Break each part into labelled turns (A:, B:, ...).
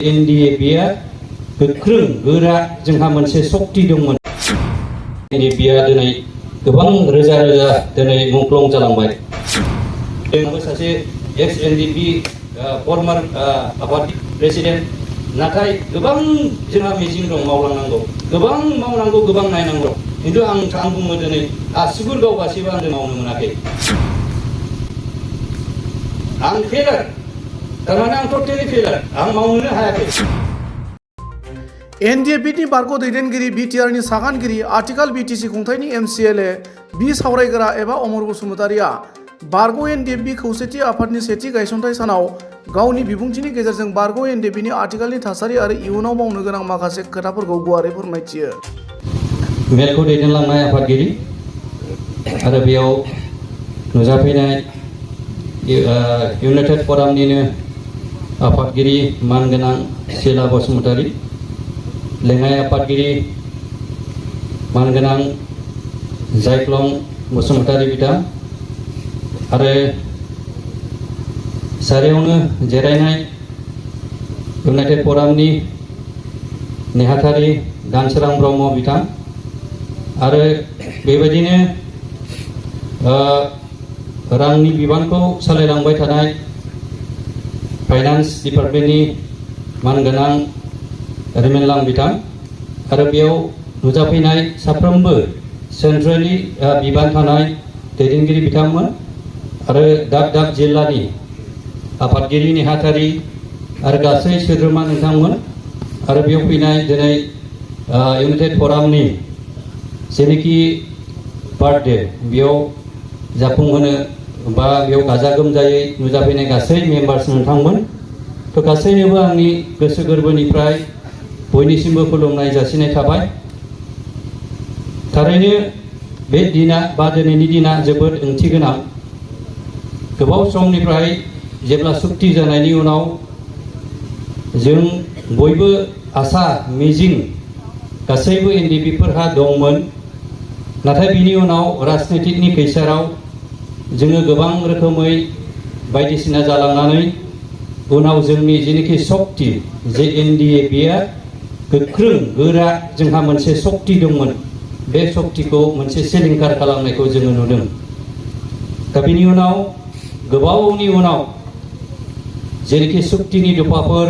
A: NDA-आ गोख्रों गोरा जोंहा मोनसे सक्ति दंमोन। NDA-आ दिनै गोबां रोजा रोजा दिनै मुंख्लं जालांबाय। जोंबो सासे ex-NDP फर्मार आफादगिरि प्रेसिडेन्ट, नाथाय गोबां जोंहा मिजिं दं मावलांनांगौ, गोबां मावनांगौ, गोबां नायनांगौ। खिन्थु आं बुङो दिनै आसुगुर गावगासिबो आं मावनो मोनाखै। आं फेलार, थारमाने आं टटेलि फेलार, आं मावनोनो हायाखै।
B: NDA-नि बारग' दैदेनगिरि BTR-नि सागानगिरि आथिखाल BTC खुंथायनि MCLA बि सावरायग्रा एबा अमर बसुमतारिया बारग' NDA खौसेथि आफादनि सेथि गायसनथाय सानाव गावनि बिबुंथिनि गेजेरजों बारग' NDA-नि आथिखालनि थासारि आरो इयुनाव मावनो गोनां माखासे खोथाफोरखौ गुवारै फोरमायथियो।
A: मेलखौ दैदेनलांनाय आफादगिरि आरो बेयाव नुजाफैनाय इउनाइटेड फरामनिनो आफादगिरि मानगोनां सिला बसुमतारि, लेङाइ आफादगिरि मानगोनां जायख्लं बसुमतारि बिथां आरो सारियावनो जिरायनाय इउनाइटेड फरामनि नेहाथारि दानसोरां ब्रह्म बिथां आरो बेबायदिनो रांनि बिबानखौ सालायलांबाय थानाय फाइनान्स डिपार्टमेन्टनि मानगोनां रिमेनलां बिथां आरो बेयाव नुजाफैनाय साफ्रोमबो सेन्ट्रेलि बिबान थानाय दैदेनगिरि बिथांमोन आरो दाब दाब जिल्लानि आफादगिरि नेहाथारि आरो गासै सोद्रोमा नोंथांमोन आरो बेयाव फैनाय दिनै इउनाइटेड फरामनि जेनोखि बार्थडे बेयाव जाफुंहोनो बा बेयाव गाजा गोमजायै नुजाफैनाय गासै मेम्बार्स नोंथांमोन, थ' गासैनोबो आंनि गोसो गोरबोनिफ्राय बयनिसिमबो खुलुमनाय जासिनाय थाबाय। थारैनो बे दिना बा दिनैनि दिना जोबोद ओंथि गोनां। गोबाव समनिफ्राय जेब्ला सुक्ति जानायनि उनाव जों बयबो आसा मिजिं गासैबो NDP-फोरहा दंमोन, नाथाय बिनि उनाव राजनितिकनि खैसाराव जोङो गोबां रोखोमै बायदिसिना जालांनानै उनाव जोंनि जेनोखि सक्ति जे NDA-आ गोख्रों गोरा जोंहा मोनसे सक्ति दंमोन, बे सक्तिखौ मोनसे सिलिंखार खालामनायखौ जोङो नुदों। दा बिनि उनाव गोबावनि उनाव जेनोखि सक्तिनि दफाफोर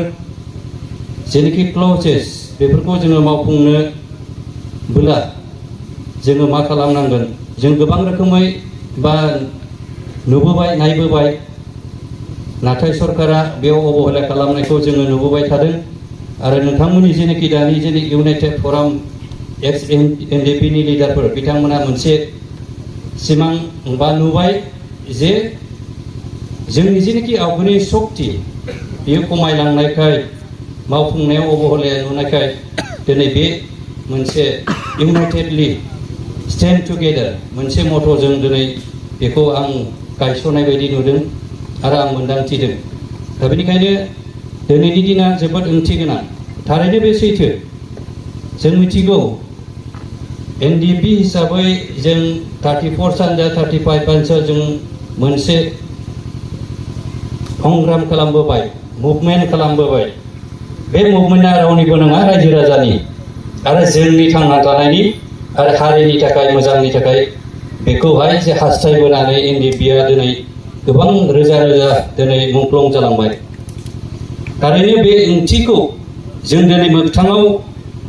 A: जेनोखि क्लजेस बेफोरखौ जोङो मावफुंनोब्ला जोङो मा खालामनांगोन, जों गोबां रोखोमै बा नुबोबाय नायबोबाय, नाथाय सरकारा बेयाव अबहेला खालामनायखौ जोङो नुबोबाय थादों। आरो नोंथांमोननि जेनोखि दानि जेनोखि इउनाइटेड फराम ex-NDP-नि लिडारफोर बिथांमोना मोनसे सिमां बा नुबाय जे जोंनि जेनोखि आवगायनि सक्ति बेयो खमायलांनायखाय मावफुंनायाव अबहेला नुनायखाय दिनै बे मोनसे इउनाइटेडलि स्टेन्ड टुगेदार मोनसे मट'जों दिनै बेखौ आं गायसननाय बायदि नुदों आरो आं मोन्दांथिदों। दा बेनिखायनो दिनैनि दिना जोबोद ओंथि गोनां। थारैनो बे सैथो, जों मिथिगौ NDP हिसाबै जों 34 सानजा 35 ओनसोल जों मोनसे संग्राम खालामबोबाय, मुभमेन्ट खालामबोबाय। बे मुभमेन्टआ रावनिबो नङा, रायजो राजानि आरो जोंनि थांना थानायनि आरो हारिनि थाखाय मोजांनि थाखाय बेखौहाय जे हास्थायबोनानै NDP-आ दिनै गोबां रोजा रोजा दिनै मुंख्लं जालांबाय। थारैनो बे ओंथिखौ जों दिनै मोगथाङाव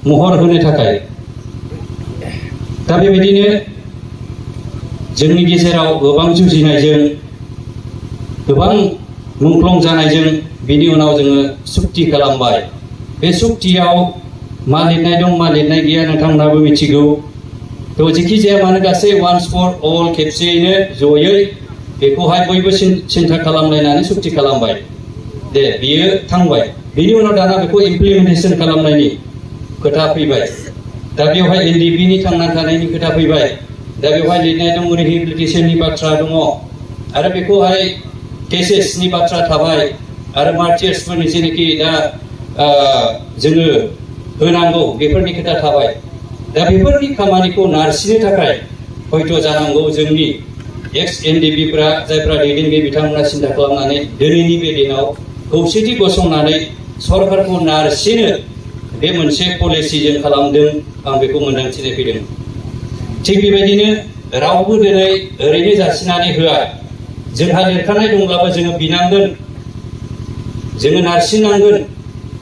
A: महर होनो थाखाय दा बेबायदिनो जोंनि गेजेराव गोबां जुजिनायजों गोबां मुंख्लं जानायजों बिनि उनाव जोङो सुक्ति खालामबाय। बे सुक्तियाव मा लिरनाय दं मा लिरनाय गैया नोंथांमोनाबो मिथिगौ। थ' जेखि जाया मानो गासै वान्स फर अल खेबसेयैनो जयै बेखौहाय बयबो सिन्था खालामलायनानै सुक्ति खालामबाय। दे बियो थांबाय, बिनि उनाव दाना बेखौ इमप्लिमेन्टेसन खालामनायनि खोथा फैबाय। दा बेवहाय NDP-नि थांना थानायनि खोथा फैबाय। दा बेवहाय लिरनाय दं रिहेबिलिटेसननि बाथ्रा दङ आरो बेखौहाय केसेसनि बाथ्रा थाबाय आरो मार्टियार्सफोरनि जेनोखि दा जोङो होनांगौ बेफोरनि खोथा थाबाय। दा बेफोरनि खामानिखौ नारसिननो थाखाय हयथ' जानांगौ जोंनि ex-NDP-फोरा जायफ्रा दैदेनगिरि बिथांमोना सिन्था खालामनानै दिनैनि बे दिनाव खौसेथि गसंनानै सरकारखौ नारसिनो बे मोनसे पलिसिजों खालामदों आं बेखौ मोन्दांथिनो फैदों। थिग बेबायदिनो रावबो दिनै ओरैनो जासिनानै होआ। जोंहा लिरखानाय दंब्लाबो जोङो बिनांगोन, जोङो नारसिननांगोन।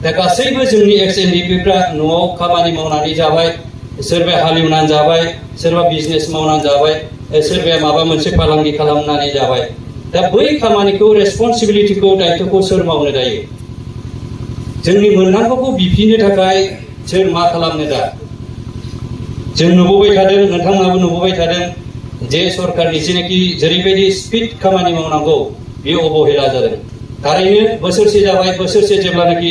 A: दा गासैबो जोंनि एक्स एनडिपिफ्रा न'आव खामानि मावनानै जाबाय, सोरबाया हालेवनानै जाबाय, सोरबा बिजनेस मावनानै जाबाय, सोरबाया माबा मोनसे फालांगि खालामनानै जाबाय। दा बै खामानिखौ रेसपन्सिबिलिटिखौ दायित्वखौ सोर मावनो दायो? जोंनि मोननांगौखौ बिफिननो थाखाय सोर मा खालामनो दा? जों नुबोबाय थादों, नोंथांमोनाबो नुबोबाय थादों जे सरकारनि जेनाखि जेरैबायदि स्पिड खामानि मावनांगौ बेयो अबहेला जादों। थारैनो बोसोरसे जाबाय, बोसोरसे जेब्लानाखि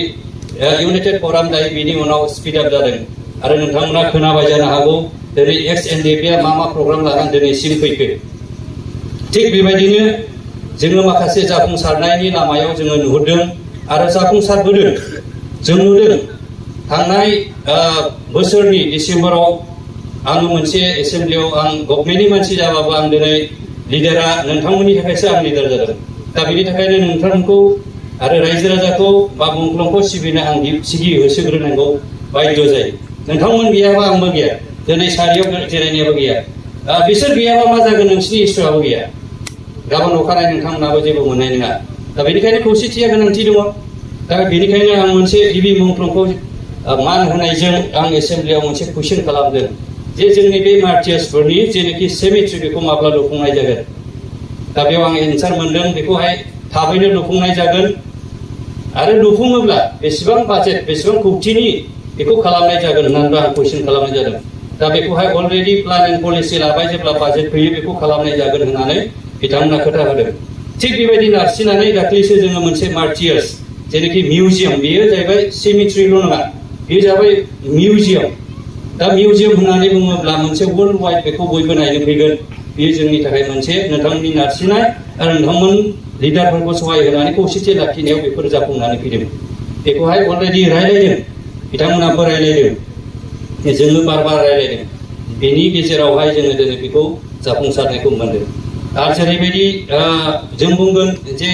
A: इउनाइटेड फराम दायो बेनि उनाव स्पिड आप जादों। आरो नोंथांमोना खोनाबाय जानो हागौ दिनै एक्स एनडिपिआ मा प्रग्राम लानानै दिनैसिम फैखो। थिग बेबायदिनो जोङो माखासे जाफुंसारनायनि लामायाव जोङो नुहुरदों आरो जाफुंसारबोदों। जों नुदों थांनाय बोसोरनि डिसेम्बराव आङो मोनसे एसेम्ब्लियाव आं गभर्नमेन्टनि मानसि जाबाबो आं दिनै लिडारा नोंथांमोननि थाखायसो आं लिडार जादों। दा बेनि थाखायनो नोंथांमोनखौ आरो रायजो राजाखौ बा मुंख्लंखौ सिबिनो आं सिगि होसोग्रोनांगौ बायद' जायो। नोंथांमोन गैयाबा आंबो गैया, दिनै सारियाव जिरायनायाबो गैया। बिसोर गैयाबा मा जागोन? नोंसिनि इसुआबो गैया। गाबोन अखानायै नोंथांमोनाबो जेबो मोननाय नङा। दा बेनिखायनो खौसेथिया गोनांथि दङ। दा बेनिखायनो आं मोनसे गिबि मुंख्लंखौ मान होनायजों आं एसेम्ब्लियाव मोनसे कुइसन खालामदों जे जोंनि बे मार्टियार्सफोरनि जेनाखि सेमिट्रि बेखौ माब्ला लुफुंनाय जागोन? दा बेयाव आं एन्सार मोनदों बेखौहाय थाबैनो लुफुंनाय जागोन। आरो लुफुङोब्ला बेसेबां बाजेट, बेसेबां खौथिनि बेखौ खालामनाय जागोन होननानैबो आं कुइसन खालामनाय जादों। दा बेखौहाय अलरेडि प्लान एन्ड पलिसि लाबाय, जेब्ला बाजेट फैयो बेखौ खालामनाय जागोन होननानै बिथांमोना खोथा होदों। थिग बेबायदि नारसिननानै दाख्लैसो जोङो मोनसे मार्टियार्स जेनाखि मिउजियाम, बेयो जाहैबाय सेमिट्रिल' नङा, बेयो जाबाय मिउजियाम। दा मिउजियाम होननानै बुङोब्ला मोनसे वर्ल्ड वाइड बेखौ बयबो नायनो फैगोन। बेयो जोंनि थाखाय मोनसे नोंथांमोननि नारसिननाय आरो नोंथांमोन लिडारफोरखौ सहाय होनानै खौसेथि लाखिनायाव बेफोर जाफुंनानै फैदों। बेखौहाय अलरेडि रायलायदों, बिथांमोनाबो रायलायदों, जोङो बार रायलायदों। बेनि गेजेरावहाय जोङो दिनै बेखौ जाफुंसारनायखौ मोनदों। आरो जेरैबायदि जों बुंगोन जे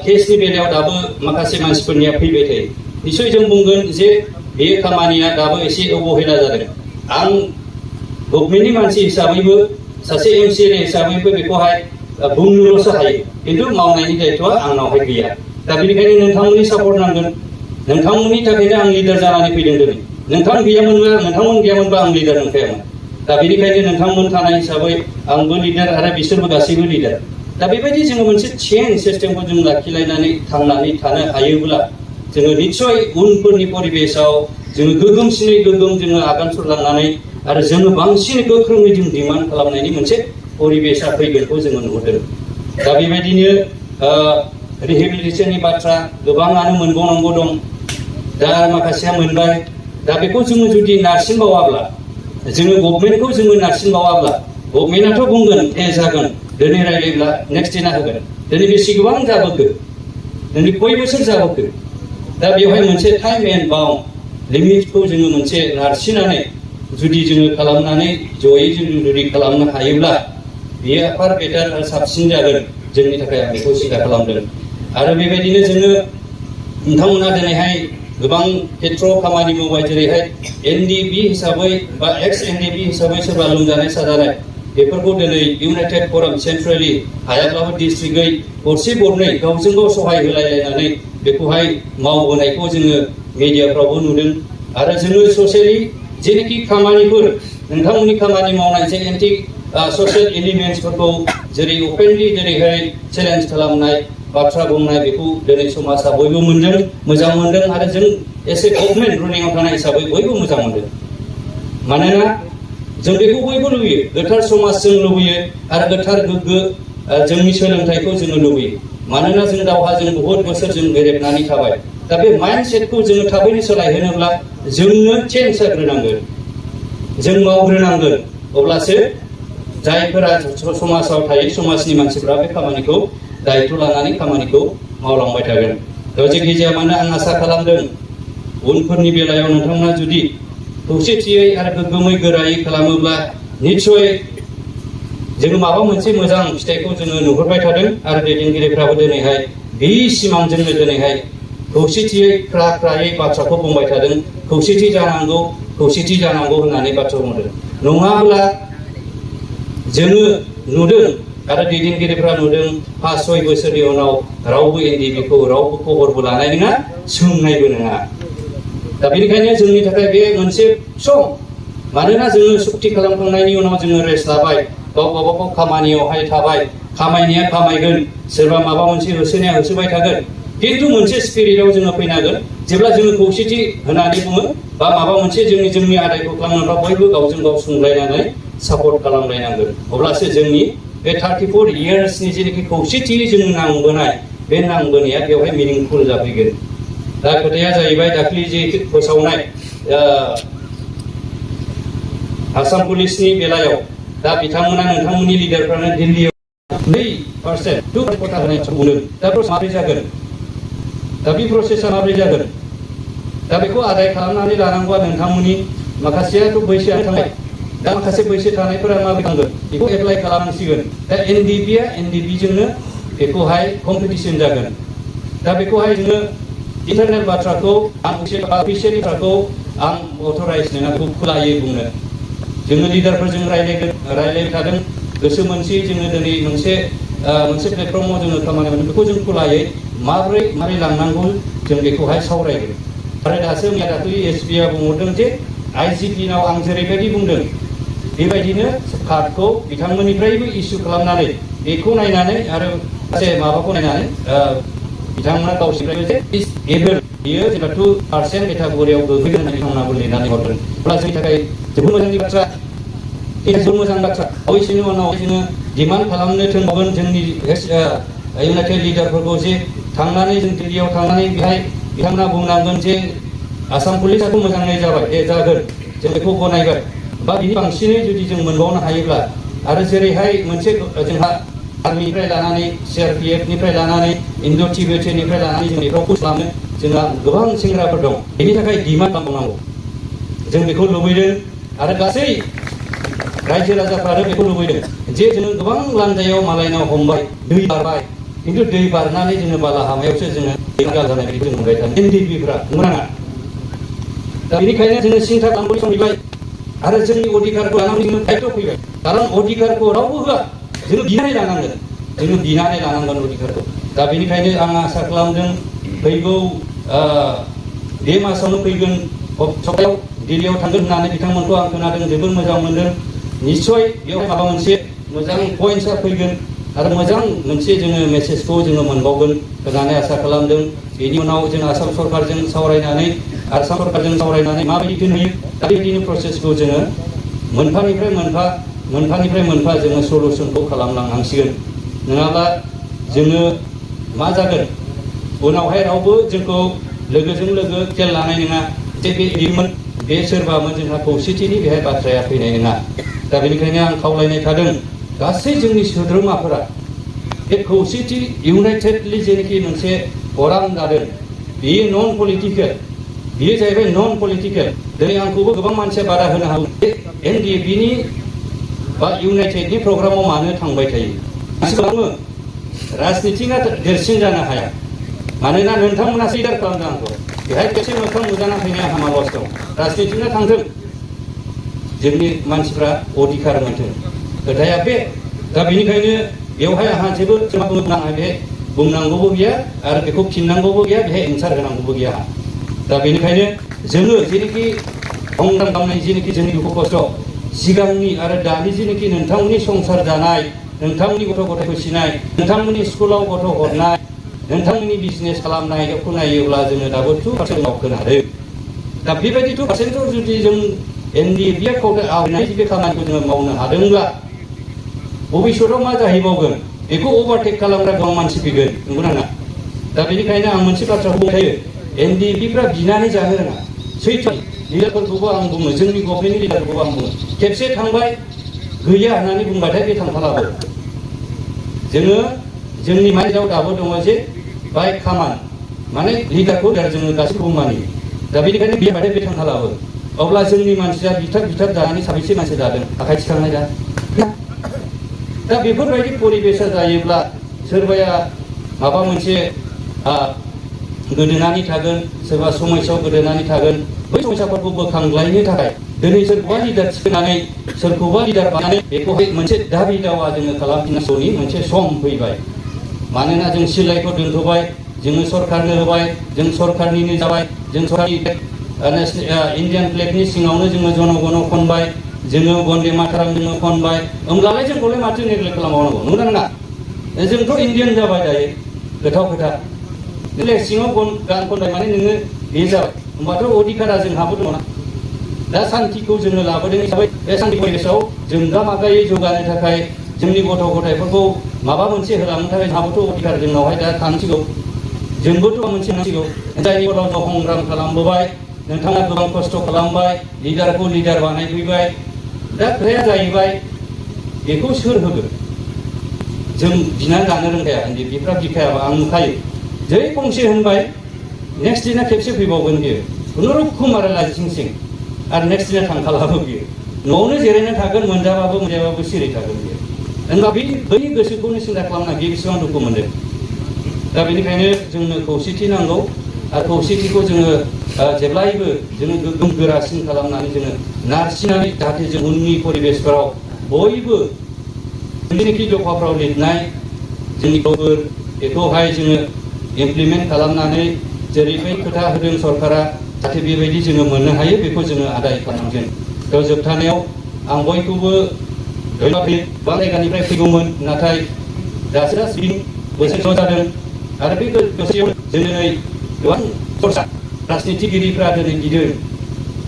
A: केसनि बेलायाव दाबो माखासे मानसिफोरनिया फैबाय थायो। निसय जों बुंगोन जे बे खामानिया दाबो एसे अबहेला जादों। आं गभर्नमेन्टनि मानसि हिसाबैबो, सासे एमसिएलए हिसाबैबो बेखौहाय बुंनोल'सो हायो, खिन्थु मावनायनि दायित्वआ आंनावहाय गैया। दा बेनिखायनो नोंथांमोननि सापर्ट नांगोन। नोंथांमोननि थाखायनो आं लिडार जानानै फैदों दिनै। नोंथांमोन गैयामोनबा आं लिडार नंखायामोन। दा बेनिखायनो नोंथांमोन थानाय हिसाबै आंबो लिडार आरो बिसोरबो गासैबो लिडार। दा बेबायदि जोङो मोनसे चेन सिस्टेमखौ जों लाखिलायनानै थांनानै थानो हायोब्ला जोङो निस्सय उनफोरनि परिबेसाव जोङो गोगोमसिनै गोगोम जोङो आगान सुरलांनानै आरो जोङो बांसिन गोख्रोङै जों डिमान्ड खालामनायनि मोनसे परिबेसा फैगोनखौ जोङो नुहुरदों। दा बेबायदिनो रिहेबिलिटेसननि बाथ्रा गोबाङानो मोनबावनांगौ दं। दा माखासेया मोनबाय। दा बेखौ जोङो जुदि नारसिनबावाब्ला, जोङो गभर्नमेन्टखौ जोङो नारसिनबावाब्ला, गभर्नमेन्टआथ' बुंगोन ए जागोन, दिनै रायलायब्ला नेक्स्ट दिना होगोन। दिनै बेसे गोबां जाबोखो, दिनै खय बोसोर जाबोखो। दा बेवहाय मोनसे टाइम एन्ड बाउन्ड लिमिटखौ जोङो मोनसे नारसिननानै जुदि जोङो खालामनानै जयै जों जुदि खालामनो हायोब्ला बेयो फार बेटार आरो साबसिन जागोन जोंनि थाखाय। आं बेखौ सिन्था खालामदों। आरो बेबायदिनो जोङो नोंथांमोना दिनैहाय गोबां खेथ्रआव खामानि मावबाय, जेरैहाय एनडिपि हिसाबै बा एक्स एनडिपि हिसाबै सोरबा लोमजानाय साजानाय बेफोरखौ दिनै इउनाइटेड फराम सेन्ट्रेलि हायाब्लाबो डिस्ट्रिक्टयै गरसे गरनै गावजों गाव सहाय होलायलायनानै बेखौहाय मावबोनायखौ जोङो मिडियाफ्रावबो नुदों। आरो जोङो ससियेलि जेनाखि खामानिफोर, नोंथांमोननि खामानि मावनाय जे एन्टि ससियेल एलिमेन्ट्सफोरखौ जेरै अपेनलि जेरैहाय चेलेन्ज खालामनाय, बाथ्रा बुंनाय, बेखौ दिनै समाजा बयबो मोनदों, मोजां मोनदों। आरो जों एसे गभर्नमेन्ट रुलिंआव थानाय हिसाबै बयबो मोजां मोनदों। मानोना जों बेखौ बयबो लुबैयो, गोथार समाज जों लुबैयो आरो गोथार गोग्गो जोंनि सोलोंथाइखौ जोङो लुबैयो। मानोना जों दावहाजों बहुद बोसोर जों बेरेबनानै थाबाय। दा बे माइन्डसेटखौ जोङो थाबैनो सोलायहोनोब्ला जोंनो चेन्ज जाग्रोनांगोन, जों मावग्रोनांगोन। अब्लासो जायफोरा समाजाव थायो, समाजनि मानसिफ्रा बे खामानिखौ दायित्व लानानै खामानिखौ मावलांबाय थागोन। दा जेखिजाया मानो आं आसा खालामदों उनफोरनि बेलायाव नोंथांमोना जुदि खौसेथियै आरो गोग्गोमै गोरायै खालामोब्ला निस्सय जोङो माबा मोनसे मोजां फिथाइखौ जोङो नुहुरबाय थादों। आरो दैदेनगिरिफ्राबो दिनैहाय बे सिमांजोंनो दिनैहाय खौसेथियै ख्रा ख्रायै बाथ्राखौ बुंबाय थादों खौसेथि जानांगौ होननानै बाथ्रा बुंदों नङाब्ला जोङो नुदों आरो दैदेनगिरिफ्रा नुदों 5-6 बोसोरनि उनाव रावबो एनडिएफबि खौ रावबो खबरबो लानाय नङा सोंनायबो नङा दा बेनिखायनो जोंनि थाखाय बे मोनसे सम मानोना जोङो सुक्ति खालामखांनायनि उनाव जोङो रेस्ट लाबाय गावबा गाव खामानियावहाय थाबाय खामायनाया खामायगोन सोरबा माबा मोनसे होसोनाया होसोबाय थागोन किन्तु मोनसे स्पिरिटआव जोङो फैनांगोन जेब्ला जोङो खौसेथि होननानै बुङो बा माबा मोनसे जोंनि आदायखौ खालामनोब्ला बयबो गावजों गाव सुंलायनानै सापर्ट खालामलायनांगोन अब्लासो जोंनि बे 34 इयार्सनि जेनाखि खौसेथि जों नांबोनाय बे नांबोनाया बेवहाय मिनिंफुल जाफैगोन दा खोथाया जाहैबाय दाख्लि जे फोसावनाय आसाम पुलिसनि बेलायाव दा बिथांमोना नोंथांमोननि लिडारफ्रानो दिल्लीयाव 2% 2 कोटा होनाय बुंदों दा माबोरै जागोन दा बे प्रसेसा माबोरै जागोन दा बेखौ आदाय खालामनानै लानांगौआ नोंथांमोननि माखासेयाथ' बैसोआ थांबाय दा माखासे बैसो थानायफोरा माबोरै थांगोन बेखौ एप्लाइ खालामनांसिगोन दा एनडिएफबिआ एनडिएफबिजोंनो बेखौहाय कम्पिटिसन जागोन दा बेखौहाय जोङो इन्टारनेल बाथ्राखौ आं अफिसियेल बाथ्राखौ आं अथराइज नङा बेखौ खुलायै बुंनो जोङो लिडारफोरजों रायलायबाय थादों गोसो मोनसे जोङो दिनै मोनसे प्लेटफर्माव जोङो खामानि मोनो बेखौ जों खुलायै माबोरै लांनांगौ जों बेखौहाय सावरायगोन आरो दासो दाख्लै एसपिआ बुंहरदों जे आइजिपिनाव आं जेरैबायदि बुंदों बेबायदिनो कार्डखौ बिथांमोननिफ्रायबो इस्यु खालामनानै बेखौ नायनानै आरो माबाखौ नायनानै बिथांमोना गावसोरनिफ्रायबो जे एबोल बियो जेनेबा 2% केटागरियाव गोग्लैगोन होननानै बिथांमोनाबो लिरनानै हरदों अब्ला जोंनि थाखाय जोबोद मोजांनि बाथ्रा जोबोद मोजां बाथ्रा बैसोनि उनाव जोङो डिमान्ड खालामनो थोनबावगोन जोंनि इउनाइटेड लिडारफोरखौ जे थांनानै जों दिल्लीयाव थांनानै बेहाय बिथांमोना बुंनांगोन जे आसाम पुलिसाथ' मोजाङै जाबाय जागोन जों बेखौ गनायबाय बा बिनि बांसिनै जुदि जों मोनबावनो हायोब्ला आरो जेरैहाय मोनसे जोंहा आर्मिनिफ्राय लानानै सिआरपिएफनिफ्राय लानानै इन्ड' टिबेटियाननिफ्राय लानानै जों बेखौ पुश खालामनो जोंहा गोबां सेंग्राफोर दं बेनि थाखाय डिमान्ड खालामनांगौ जों बेखौ लुबैदों आरो गासै रायजो राजाफ्रानो बेखौ लुबैदों जे जोङो गोबां लान्जायाव मालायनाव हमबाय दै बारबाय किन्तु दै बारनानै जोङो बालाहामायावसो जोङो गाल जानाय बेखौ जों नुबाय थादों एनडिएफबिफ्रा नङा दा बेनिखायनो जोङो सिन्था खालामनो सम फैबाय आरो जोंनि अधिकारखौ लानानै जोङो दायित्व फैबाय खारन अधिकारखौ रावबो होआ जोङो बिनानै लानांगोन अधिकारखौ दा बेनिखायनो आं आसा खालामदों फैगौ बे मासावनो फैगोन सप्तायाव दिल्लीयाव थांगोन होननानै बिथांमोनखौ आं खोनादों जोबोर मोजां मोनदों निस्सय बेयाव माबा मोनसे मोजां पइन्टसा फैगोन आरो मोजां मोनसे जोङो मेसेजखौ जोङो मोनबावगोन होननानै आसा खालामदों बेनि उनाव जों आसाम सरकारजों सावरायनानै माबायदि होयो दा बेबायदिनो प्रसेसखौ जोङो मोनफानिफ्राय मोनफा जोङो सलुसनखौ खालामलांनांसिगोन नङाब्ला जोङो मा जागोन उनावहाय रावबो जोंखौ लोगोजों लोगो खेल लानाय नङा जे बे सोरबामोन जोंहा खौसेथिनि बेहाय बाथ्राया फैनाय नङा दा बेनिखायनो आं खावलायनाय थादों गासै जोंनि सोद्रोमाफोरा बे खौसेथि इउनाइटेडलि जेनाखि मोनसे फराम जादों बेयो नन पलिटिकेल बेयो जाहैबाय नन पलिटिकेल दिनै आंखौबो गोबां मानसिया बादा होनो हागौ एनडिएफबिनि बा इउनाइटेडनि प्रग्रामाव मानो थांबाय थायो खालामो राजनितिआ देरसिन जानो हाया मानोना नोंथांमोनासो लिडार खालामदों आंखौ बेहाय खेबसे मोखां नुजाना फैनाया हामा लस दं राजनितिआ थांथों जोंनि मानसिफ्रा अधिकार मोनथों खोथाया बे दा बेनिखायनो बेवहाय आंहा जेबो बुंनांगौबो गैया आरो बेखौ फिननांगौबो गैया बेहाय एन्सार होनांगौबो गैया दा बेनिखायनो जोङो जेनाखि संग्राम खालामनाय जेनाखि जोंनि दुखु खस्थ' सिगांनि आरो दानि जेनाखि नोंथांमोननि संसार जानाय नोंथांमोननि गथ' गथाय फिसिनाय नोंथांमोननि स्कुलाव गथ' हरनाय नोंथांमोननि बिजनेस खालामनायखौ नायोब्ला जोङो दाबो 2% खोनादों दा बेबायदि 2% जुदि जों एनडिएफबिआ आवगायनाय बे खामानिखौ जोङो मावनो हादोंब्ला भबिष्यताव मा जाहैबावगोन बेखौ अभारटेक खालामग्रा गोबां मानसि फैगोन नंगौना नङा दा बेनिखायनो आं मोनसे बाथ्राखौ बुंखायो एनडिएफबिफ्रा बिनानै जानो रोङा सैथो लिडारफोरखौबो आं बुङो जोंनि गभर्नमेन्टनि लिडारखौबो आं बुङो खेबसे थांबाय गैया होननानै बुंबाथाय बे थांफालाबो जोङो जोंनि माइन्डआव दाबो दङ जे बाय खामान माने लिडारखौ जोङो गासैखौबो मानियो दा बेनिखायनो बिबाथाय बे थांफालाबो अब्ला जोंनि मानसिया बिथाब जानानै साबैसे मानसि जादों आखाइ थिखांनाय दा बेफोरबायदि परिबेसा जायोब्ला सोरबाया माबा मोनसे गोदोनानै थागोन, सोरबा समस्यायाव गोदोनानै थागोन। बै समस्याफोरखौ बोखांलायनो थाखाय दिनै सोरखौबा लिडार थिखोनानै सोरखौबा लिडार बानायनानै बेखौहाय मोनसे दाबि दावा जोङो खालामफिननांगौनि मोनसे सम फैबाय। मानोना जों सिलाइखौ दोनथ'बाय, जोङो सरकारनो होबाय, जों सरकारनिनो जाबाय, जों सरकारनि इन्डियान फ्लेगनि सिङावनो जोङो जनगण खनबाय, जोङो बन्दे मातरम जोङो खनबाय। होमब्लालाय जोंखौलाय माथो नेग्लेक्ट खालामबावनांगौ, नंगौना नङा? जोंथ' इन्डियान जाबाय दायो, गोथाव खोथा। नोंलाय सिङाव गान खनबाय माने नोङो बे जाबाय, होमबाथ' अधिकारा जोंहाबो दङ ना। दा सान्तिखौ जोङो लाबोदों हिसाबै बे सान्ति परिबेसआव जोंगा मागायै जौगानो थाखाय जोंनि गथ' गथायफोरखौ माबा मोनसे होलांनो थाखाय जोंहाबोथ' अधिकार जोंनावहाय दा थानांसिगौ, जोंबोथ' मोनसे नांसिगौ। जायनि उनाव जों संग्राम खालामबोबाय, नोंथाङा गोबां खस्थ' खालामबाय, लिडारखौ लिडार बानायफैबाय। दा खोथाया जाहैबाय बेखौ सोर होगोन? जों बिनानै लानो रोंखाया, बिफ्रा बिखायाबा आं नुखायो। जै फंसे होनबाय नेक्स्ट दिना खेबसे फैबावगोन बियो खुनुरुखुम आरो लाजिसिंसिं, आरो नेक्स्ट दिना थांखालाबो बियो न'आवनो जिरायना थागोन, मोनजाबाबो मोनजायाबाबो सिरि थागोन बियो। होनबा बै गोसोखौनो सिन्था खालामना बियो बेसेबां दुखु मोनदों। दा बेनिखायनो जोंनो खौसेथि नांगौ, आरो खौसेथिखौ जोङो जेब्लायबो जोङो गोग्गोम गोरासिन खालामनानै जोङो नारसिननानै जाहाथे जों उननि परिबेसफोराव बयबो जेनोखि दफाफ्राव लिरनाय जोंनि गफोर बेखौहाय जोङो इमप्लिमेन्ट खालामनानै जेरैबायदि खोथा होदों सरकारा, जाहाथे बेबायदि जोङो मोननो हायो, बेखौ जोङो आदाय खालामगोन। थ' जोबथानायाव आं बयखौबो गोबां जायगानिफ्राय फैगौमोन, नाथाय दासो बोसोरसेल' जादों। आरो बे बोसोराव दिनै गोबां सरसा राजनितिगिरिफ्रा दिनै गिदों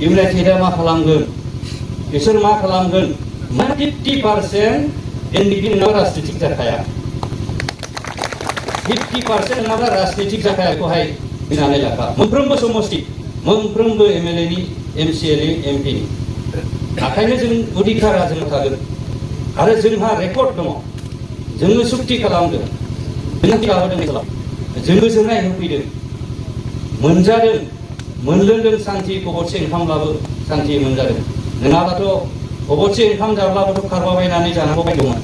A: इउनाइटेडआ मा खालामगोन, बिसोर मा खालामगोन। 50% एनडिपि नङाबा राजनितिक जाखाया, 50% नङाबा राजनितिक जाखाया। बेखौहाय बिनानै लाखा। मोनफ्रोमबो समस्ति, मोनफ्रोमबो एमएलएनि, एमसिएलनि, एमपिनि आखायनो जों अधिकारा जों थागोन। आरो जोंहा रेकर्ड दङ, जोङो सुक्ति खालामदों, जोङो लाबोदों, जों गोजोननाय होफैदों, मोनजादों, मोनलोंदों। सान्थि खबरसे ओंखामब्लाबो सान्थि मोनजादों। नङाबाथ' खबरसे ओंखाम जाब्लाबोथ' खारबाबायनानै जानांगौ दंमोन।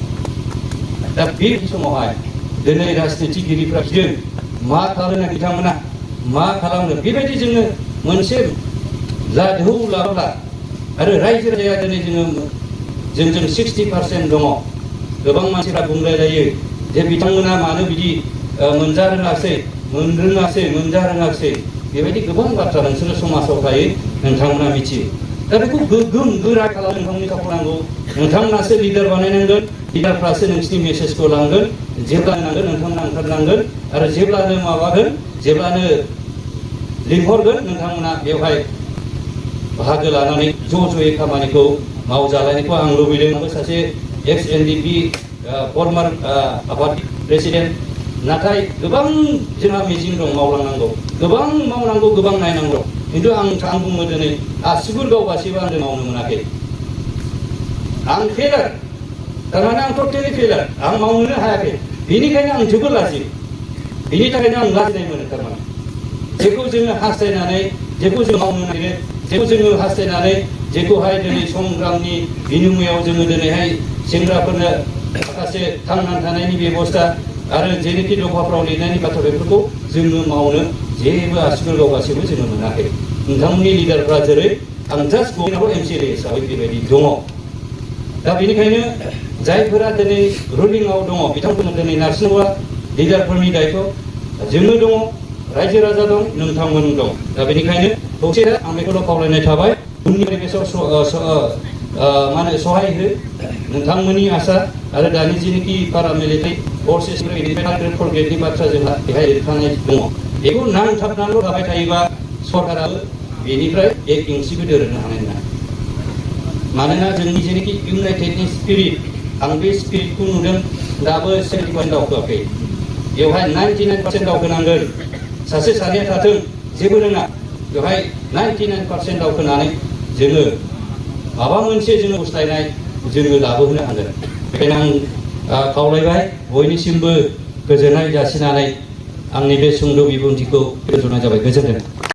A: दा बे समावहाय दिनै राजनितिगिरिफ्रा गिदों मा खालामनो, बिथांमोना मा खालामनो। बेबायदि जोङो मोनसे लाधौ लाब्ला आरो रायजो राजाया दिनै जोंजों 60% दङ। गोबां मानसिफ्रा बुंलायलायो जे बिथांमोना मानो बिदि मोनजा रोङासै, मोनजा रोङासै। बेबायदि गोबां बाथ्रा नोंसोरो समाजाव थायो, नोंथांमोना मिथियो। दा बेखौ गोग्गोम गोरा खालामनो नोंथांमोननि खाफाल नांगौ। नोंथांमोनासो लिडार बानायनांगोन, लिडारफ्रासो नोंसिनि मेसेजखौ लांगोन। जेब्लानो नांगोन नोंथांमोना ओंखारनांगोन, आरो जेब्लानो माबागोन, जेब्लानो लिंहरगोन नोंथांमोना बेवहाय बाहागो लानानै ज'यै खामानिखौ मावजालायनायखौ आं लुबैदों। आंबो सासे एक्स एनडिपि फर्मार आफाद प्रेसिडेन्ट, नाथाय गोबां जोंहा मिजिं दं मावलांनांगौ, गोबां मावनांगौ, गोबां नायनांगौ। खिन्थु आं बुङो दिनै आसिगुर गावगासिबो आं मावनो मोनाखै। आं फेलार, थारमाने आं टटेलि फेलार, आं मावनोनो हायाखै। बेनिखायनो आं जोबोद लाजियो, बेनि थाखायनो आं लाजिनाय मोनो। थारमाने जेखौ जोङो हास्थायनानै, जेखौ जों मावनो नागिरो, जेखौ जोङो हास्थायनानै, जेखौहाय दिनै संग्रामनि बिनिमयाव जोङो दिनैहाय सेंग्राफोरनो माखासे थांनानै थानायनि बेबस्था आरो जेनोखि दफाफ्राव लिरनायनि बाथ्रा, बेफोरखौ जोङो मावनो जेबो आसिगुर गावगासिबो जोङो मोनाखै। नोंथांमोननि लिडारफ्रा जेरै आं जास्ट गभर्नमेन्टआव एमसिएलए हिसाबै बेबायदि दङ। दा बेनिखायनो जायफोरा दिनै रुलिंआव दङ बिथांमोना दिनै नारसिनोबा लिडारफोरनि दायथ', जोङो दङ, रायजो राजा दं, नोंथांमोन दं। दा बेनिखायनो खौसे आं बेखौल' खावलायनाय थाबाय। उननि परिबेसआव मा होनो सहाय हो नोंथांमोननि आसा। आरो दानि जेनोखि पारामिलिटारि फर्सेसफोर इन्डिपेन्डेन्ट फरगेटनि बाथ्रा जोंहा बेहाय लिरखानाय दङ। बेखौ नांथाबनानैल' थाबाय थायोबा सरकाराबो बेनिफ्राय एक इन्सिबो दोरोदनो हानाय नङा। मानोना जोंनि जेनोखि इउनाइटेडनि स्पिरिट, आं बे स्पिरिटखौ नुदों, दाबो 70% दावखोआखै। बेवहाय 99% दावखोनांगोन। सासे सानैया थाथों जेबो नङा, बेवहाय 99% दावखोनानै जोङो माबा मोनसे जोङो गुस्लायनाय जोङो लाबोहोनो हागोन। बेखायनो आं खावलायबाय बयनिसिमबो गोजोननाय जासिनानै आंनि बे सुंद' बिबुंथिखौ दोनथ'नाय जाबाय। गोजोन्थों।